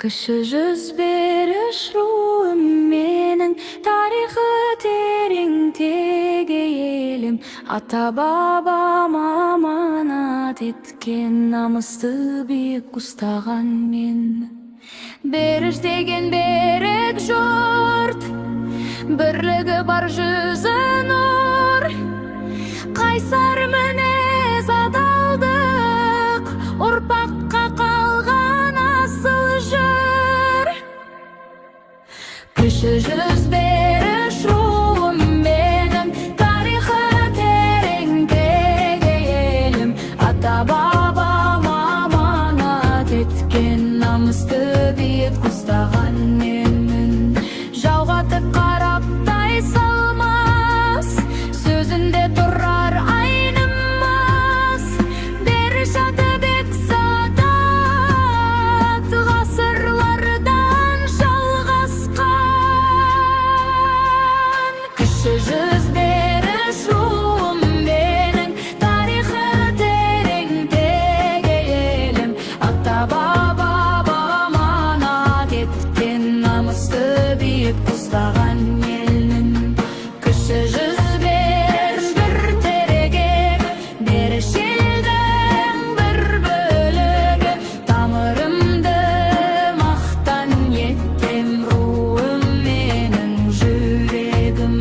Кіші жүз беріш руым менің, тарихы терең теге елім. Ата-бабам аманат еткен, намысты биік ұстаған мен. Беріш деген берік жұрт, бірлігі бар жүзі нұр. Қайсар мінез адалдық, ұрпаққа қалған асыл жыр. Кіші жүз беріш руым менің, тарихы терең теге елім. Ата-бабам аманат еткен, намысты биік ұстаған менмін. Жауға тік қарап тай салмас, сөзінде тұрар айнымас. Беріш аты бек садат, ғасырлардан жалғасқан. Кіші жүз беріш руым менің, тарихы терең теге елім. Ата-бабам аманат еткен, намысты биік ұстаған елмін. Кіші жүз беріш бір тереге, беріш елдің бір бөлігі. Тамырымды мақтан еттім, руым менің жүрегім.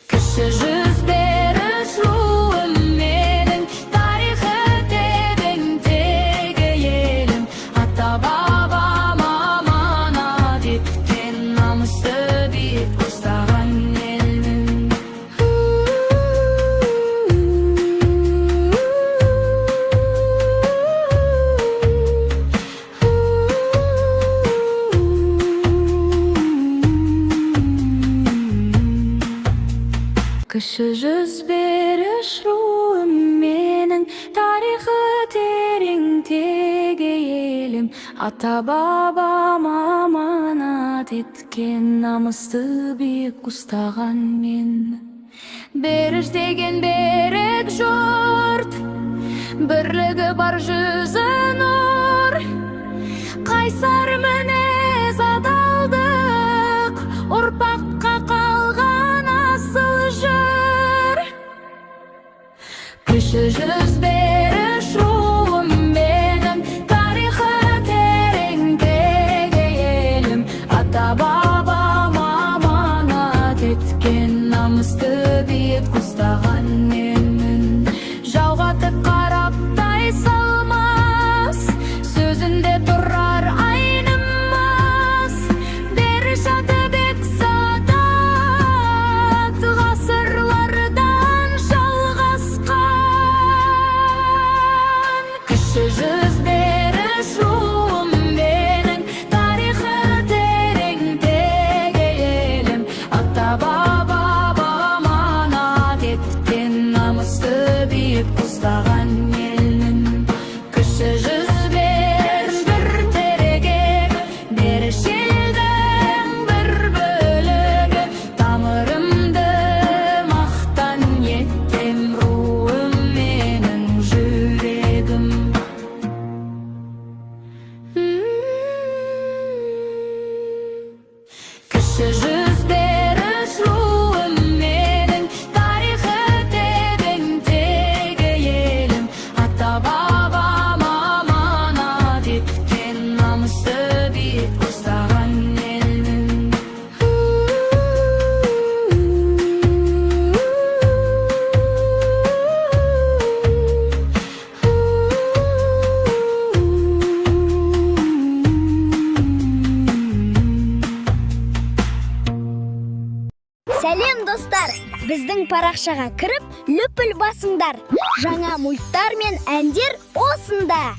Кіші жүз беріш руым менің, тарихы терең теге елім. Ата-бабам аманат еткен, намысты биік ұстаған елмін. Кіші жүз беріш руым менің, тарихы терең теге елім. Ата-бабам аманат еткен, намысты биік ұстаған мен. Беріш деген берік жұрт, бірлігі бар жүзі нұр. Қайсар мінез адалдық, ұрпаққа қалған асыл жыр. Кіші жүз беріш руым менің, тарихы терең теге елім. Ата-бабам аманат еткен, намысты биік ұстаған менмін. Жауға тік қарап тай салмас, сөзінде тұрар айнымас. Беріш аты бек садат, ғасырлардан жалғасқан. Кіші жүз беріш руым менің, тарихы терең теге елім. Ата-бабам аманат еткен, намысты биік ұстаған елмін. Кіші жүз беріш бір тереге, беріш елдің бір бөлігі. Тамырымды мақтан еттім, руым менің жүрегім. Кіші жүз беріш руым менің, тарихы терең теге елім. Ата-бабам аманат еткен, намысты биік ұстаған елмін. Сәлем достар! Біздің парақшаға кіріп, лүпіл басыңдар. Жаңа мульттар мен әндер осында.